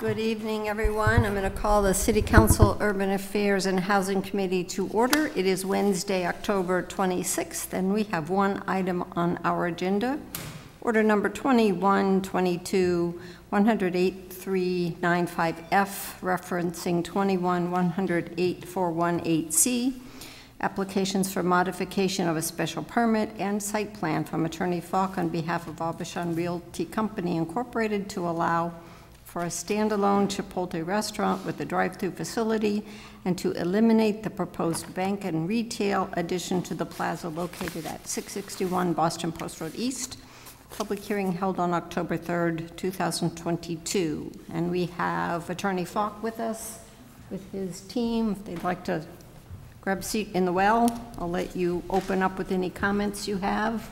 Good evening, everyone. I'm going to call the City Council Urban Affairs and Housing Committee to order. It is Wednesday, October 26th, and we have one item on our agenda. Order number 2122 108-395F, referencing 21-108-418C, applications for modification of a special permit and site plan from Attorney Falk on behalf of Aubuchon Realty Company Incorporated to allow for a standalone Chipotle restaurant with a drive-through facility and to eliminate the proposed bank and retail addition to the plaza located at 661 Boston Post Road East. Public hearing held on October 3rd, 2022. And we have Attorney Falk with us, with his team. If they'd like to grab a seat in the well, I'll let you open up with any comments you have.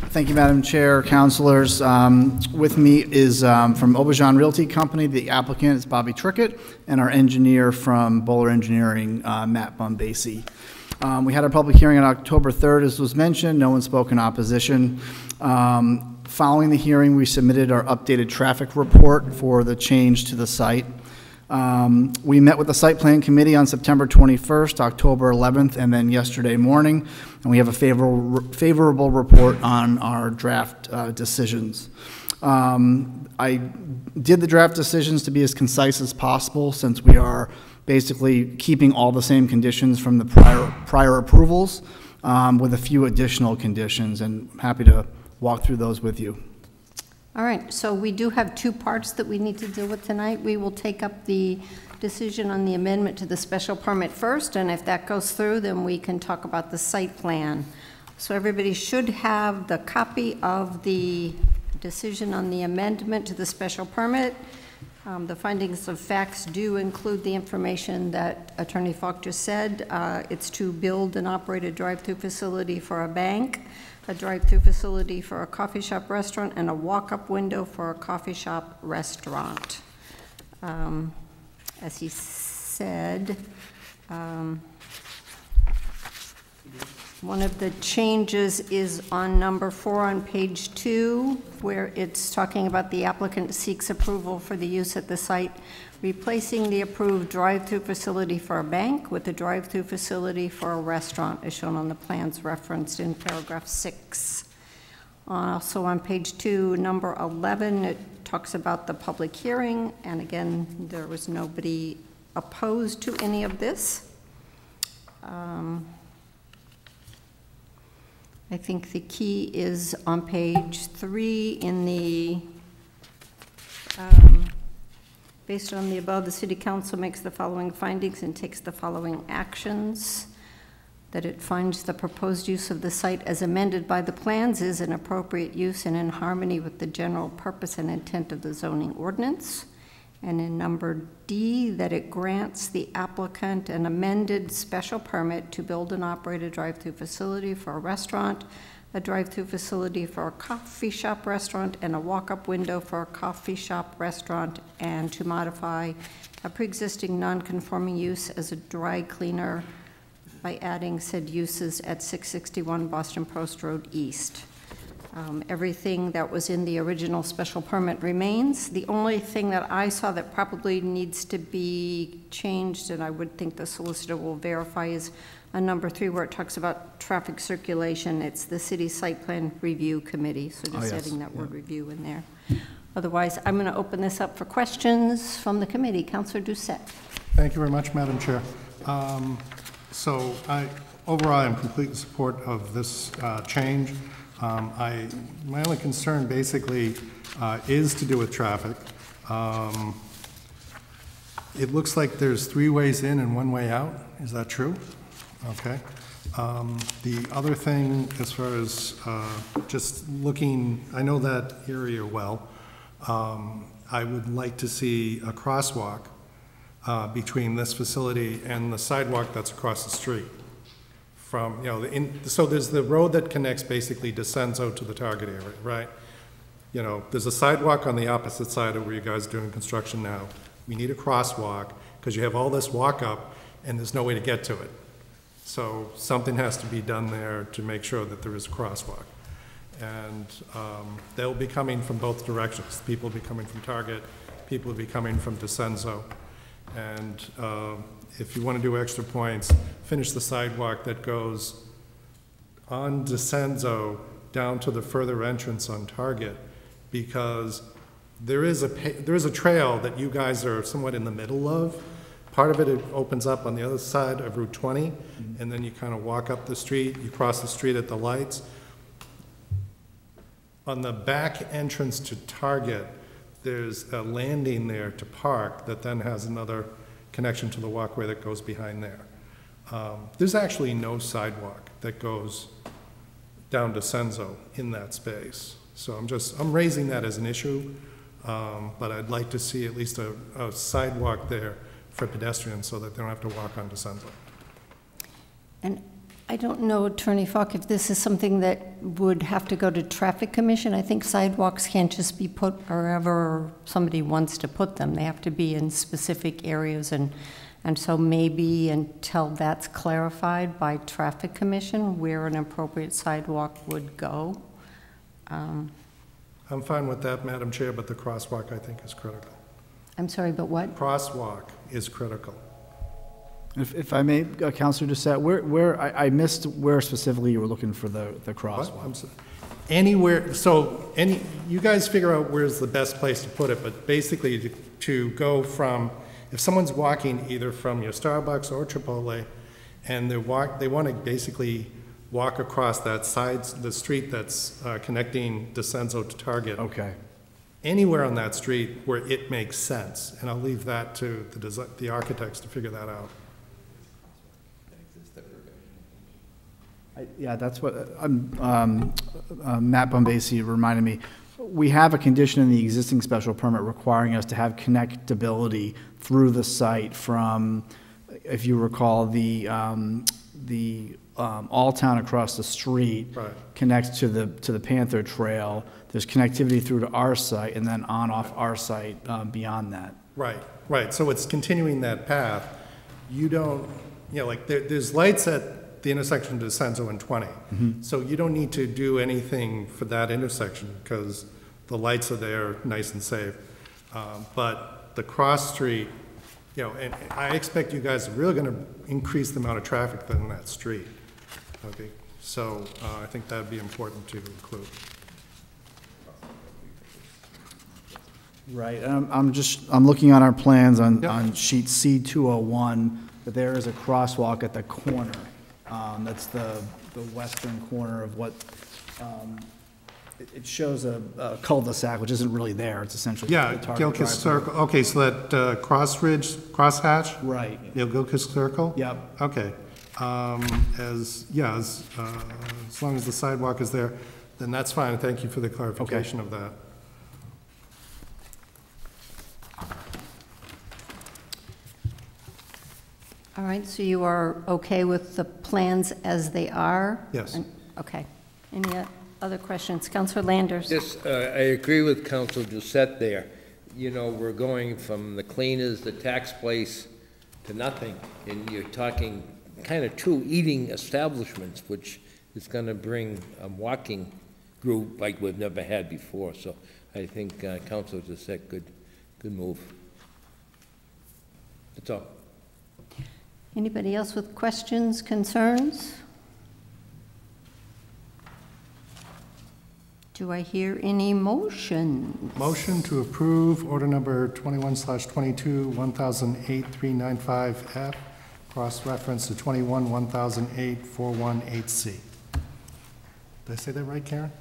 Thank you, Madam Chair, councilors. With me is from Aubuchon Realty Company. The applicant is Bobby Trickett, and our engineer from Bowler Engineering, Matt Bombasi. We had our public hearing on October 3rd, as was mentioned. No one spoke in opposition. Following the hearing, we submitted our updated traffic report for the change to the site. We met with the site plan committee on September 21st, October 11th, and then yesterday morning, and we have a favorable report on our draft decisions. I did the draft decisions to be as concise as possible, since we are basically keeping all the same conditions from the prior approvals, with a few additional conditions, and I'm happy to walk through those with you. All right, so we do have two parts that we need to deal with tonight. We will take up the decision on the amendment to the special permit first, and if that goes through, then we can talk about the site plan. So everybody should have the copy of the decision on the amendment to the special permit. The findings of facts do include the information that Attorney Falk just said. It's to build and operate a drive-through facility for a bank, a drive-through facility for a coffee shop restaurant, and a walk-up window for a coffee shop restaurant. As he said, one of the changes is on number 4 on page 2, where it's talking about the applicant seeks approval for the use at the site, replacing the approved drive-through facility for a bank with a drive-through facility for a restaurant, as shown on the plans referenced in paragraph 6. Also on page 2, number 11, it talks about the public hearing, and again, there was nobody opposed to any of this. I think the key is on page 3 in the based on the above, the City Council makes the following findings and takes the following actions. That it finds the proposed use of the site as amended by the plans is an appropriate use and in harmony with the general purpose and intent of the zoning ordinance. And in number D, that it grants the applicant an amended special permit to build and operate a drive-through facility for a restaurant, a drive-through facility for a coffee shop restaurant, and a walk-up window for a coffee shop restaurant, and to modify a pre-existing non-conforming use as a dry cleaner by adding said uses at 661 Boston Post Road East. Everything that was in the original special permit remains. The only thing that I saw that probably needs to be changed, and I would think the solicitor will verify, is on number 3, where it talks about traffic circulation. It's the city site plan review committee, so just adding that word review in there. Otherwise, I'm going to open this up for questions from the committee. Councilor Doucette. Thank you very much, Madam Chair. So overall, I'm completely in support of this change. My only concern basically is to do with traffic. It looks like there's 3 ways in and 1 way out. Is that true? Okay. The other thing, as far as just looking, I know that area well. I would like to see a crosswalk between this facility and the sidewalk that's across the street. From, you know, so there's the road that connects, basically descends out to the target area, right? You know, there's a sidewalk on the opposite side of where you guys are doing construction now. We need a crosswalk because you have all this walk up and there's no way to get to it. So something has to be done there to make sure that there is a crosswalk. And they'll be coming from both directions. People will be coming from Target, people will be coming from DeCenzo. And if you want to do extra points, finish the sidewalk that goes on DeCenzo down to the further entrance on Target, because there is a trail that you guys are somewhat in the middle of. Part of it opens up on the other side of Route 20, and then you kind of walk up the street, you cross the street at the lights. On the back entrance to Target, there's a landing there to park that then has another connection to the walkway that goes behind there. There's actually no sidewalk that goes down to DeCenzo in that space. So I'm raising that as an issue, but I'd like to see at least a sidewalk there for pedestrians so that they don't have to walk on DeCenzo. And I don't know, Attorney Falk, if this is something that would have to go to Traffic Commission. I think sidewalks can't just be put wherever somebody wants to put them. They have to be in specific areas, and so maybe until that's clarified by Traffic Commission where an appropriate sidewalk would go. I'm fine with that, Madam Chair, but the crosswalk I think is critical. I'm sorry, but what? Crosswalk is critical. If I may, Councilor Doucette, I missed where specifically you were looking for the crosswalk. Anywhere, you guys figure out where's the best place to put it, but basically to go from, if someone's walking either from your Starbucks or Chipotle, and they want to basically walk across the street that's connecting DeCenzo to Target. Okay. Anywhere on that street where it makes sense, and I'll leave that to the architects to figure that out. Yeah, that's what Matt Bombasi reminded me. We have a condition in the existing special permit requiring us to have connectability through the site from, if you recall, the Alltown across the street connects to the Panther Trail. There's connectivity through to our site, and then on off our site beyond that. Right. So it's continuing that path. You don't, like there's lights at the intersection to DeCenzo and 20. Mm-hmm. So you don't need to do anything for that intersection because the lights are there, nice and safe. But the cross street, and I expect you guys are really going to increase the amount of traffic in that street. Okay, so I think that would be important to include. Right, I'm looking on our plans on sheet C201 that there is a crosswalk at the corner. That's the western corner of what, it shows a cul-de-sac, which isn't really there. It's essentially the Target Gilchrist Circle. Okay, so that crosshatch? Right. Gilchrist Circle? Yep. Okay. As long as the sidewalk is there, then that's fine. Thank you for the clarification of that. All right, so you are okay with the plans as they are? Yes. Okay. Any other questions? Councilor Landers? Yes, I agree with Councilor Doucette there. We're going from the cleaners, the tax place, to nothing, and you're talking kind of two eating establishments, which is going to bring a walking group like we've never had before. So I think Councilor Doucette, good move. That's all. Anybody else with questions, concerns? Do I hear any motions? Motion to approve order number 21/22, 1008-395F, cross-reference to 21-1008-418C. Did I say that right, Karen?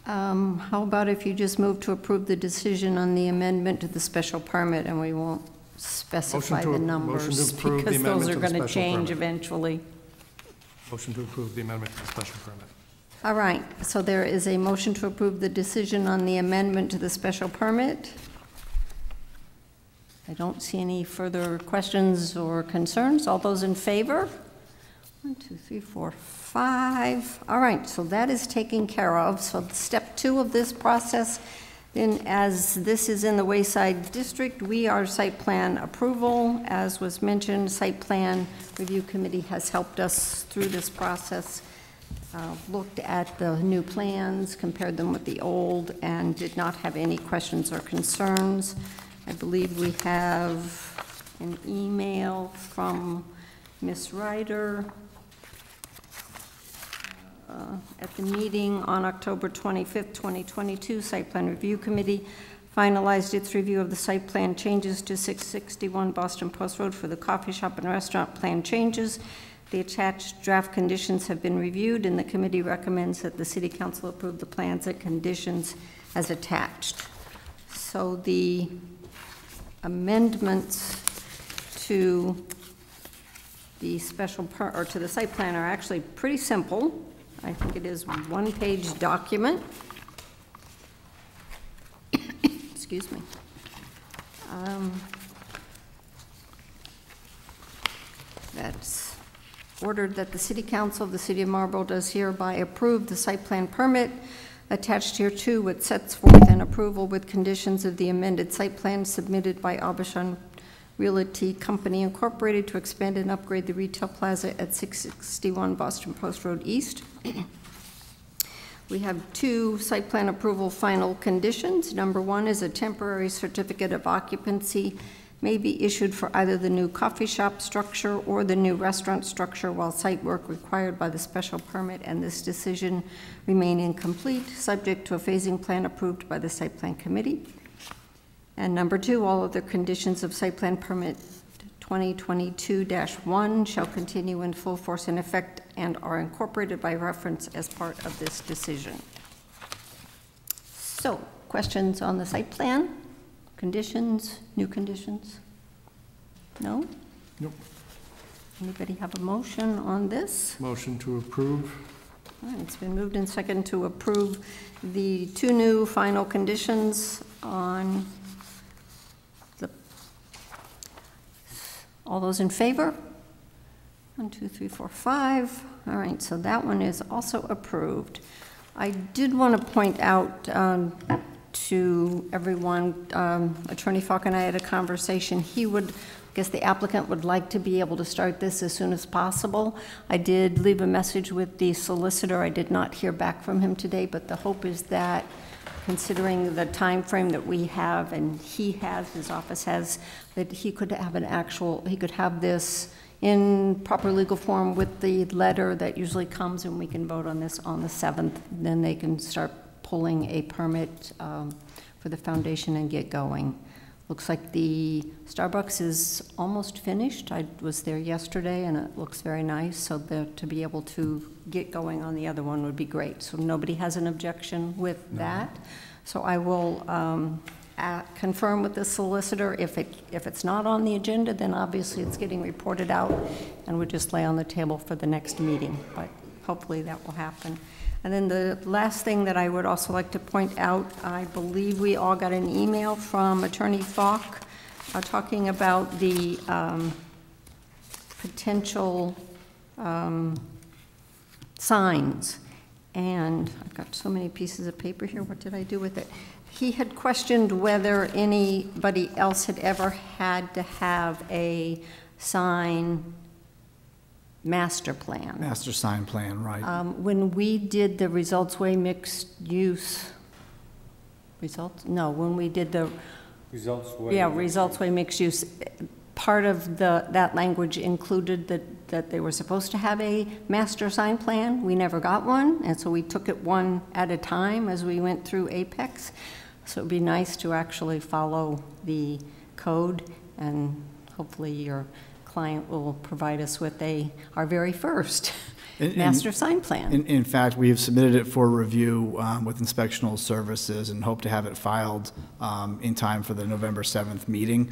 How about if you just move to approve the decision on the amendment to the special permit, and we won't specify the numbers because those are going to change eventually. Motion to approve the amendment to the special permit. All right, so there is a motion to approve the decision on the amendment to the special permit. I don't see any further questions or concerns. All those in favor? 1, 2, 3, 4, 5. All right, so that is taken care of. So step 2 of this process Then, as this is in the Wayside District, we are site plan approval. As was mentioned, Site Plan Review Committee has helped us through this process, looked at the new plans, compared them with the old, and did not have any questions or concerns. I believe we have an email from Ms. Ryder at the meeting on October 25th, 2022. Site Plan Review Committee finalized its review of the site plan changes to 661 Boston Post Road for the coffee shop and restaurant plan changes. The attached draft conditions have been reviewed, and the committee recommends that the City Council approve the plans and conditions as attached. So the amendments to the to the site plan are actually pretty simple. I think it is one-page document. Excuse me. That's ordered that the City Council of the City of Marlborough does hereby approve the site plan permit attached hereto, which sets forth an approval with conditions of the amended site plan submitted by Aubuchon Realty Company Incorporated to expand and upgrade the retail plaza at 661 Boston Post Road East. We have two site plan approval final conditions. Number one is a temporary certificate of occupancy may be issued for either the new coffee shop structure or the new restaurant structure while site work required by the special permit and this decision remain incomplete, subject to a phasing plan approved by the site plan committee. And number two, all other conditions of site plan permit 2022-1 shall continue in full force and effect and are incorporated by reference as part of this decision. So, questions on the site plan? Conditions, new conditions? No? Nope. Anybody have a motion on this? Motion to approve. All right, it's been moved and seconded to approve the two new final conditions on the, all those in favor? 1, 2, 3, 4, 5. All right, so that one is also approved. I did want to point out to everyone, Attorney Falk and I had a conversation. He would, I guess the applicant would like to be able to start this as soon as possible. I did leave a message with the solicitor. I did not hear back from him today, but the hope is that, considering the time frame that we have and he has, his office has, that he could have an actual, he could have this in proper legal form with the letter that usually comes, and we can vote on this on the 7th. Then they can start pulling a permit for the foundation and get going. Looks like the Starbucks is almost finished. I was there yesterday and it looks very nice, so to be able to get going on the other one would be great. So nobody has an objection with that. So I will confirm with the solicitor. If it's not on the agenda, then obviously it's getting reported out and would just lay on the table for the next meeting, but hopefully that will happen. And then the last thing that I would also like to point out, I believe we all got an email from Attorney Falk talking about the potential signs. And I've got so many pieces of paper here. What did I do with it? He had questioned whether anybody else had ever had to have a sign master plan. Master sign plan, right. When we did the Results Way mixed use, when we did the Results Way. Yeah, Results Way mixed use, part of that language included that they were supposed to have a master sign plan. We never got one, and so we took it one at a time as we went through Apex. So it'd be nice to actually follow the code, and hopefully your client will provide us with our very first master sign plan. In fact, we have submitted it for review with inspectional services and hope to have it filed in time for the November 7th meeting.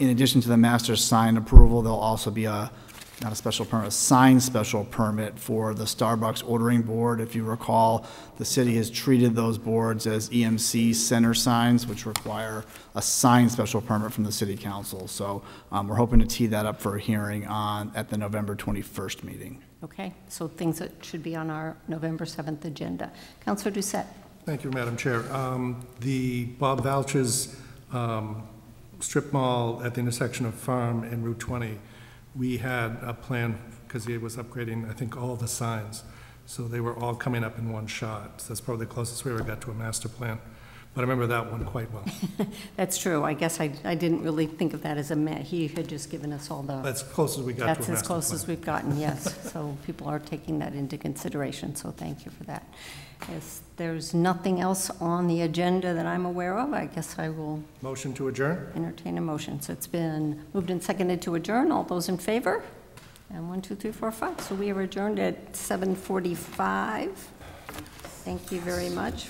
In addition to the master sign approval, there'll also be not a special permit, a signed special permit for the Starbucks ordering board. If you recall, the city has treated those boards as EMC center signs, which require a signed special permit from the city council. So we're hoping to tee that up for a hearing at the November 21st meeting. Okay, so things that should be on our November 7th agenda. Councilor Doucette. Thank you, Madam Chair. The Bob Vouch's strip mall at the intersection of Farm and Route 20, we had a plan, because he was upgrading, I think, all the signs. So they were all coming up in one shot. So that's probably the closest we ever got to a master plan. But I remember that one quite well. That's true. I guess I didn't really think of that as he had just given us all the. That's as close as we got to a master plan. That's as close as we've gotten, yes. So people are taking that into consideration, so thank you for that. If there's nothing else on the agenda that I'm aware of, I guess I will Motion to adjourn? entertain a motion. So it's been moved and seconded to adjourn. All those in favor? And 1, 2, 3, 4, 5. So we are adjourned at 7:45. Thank you very much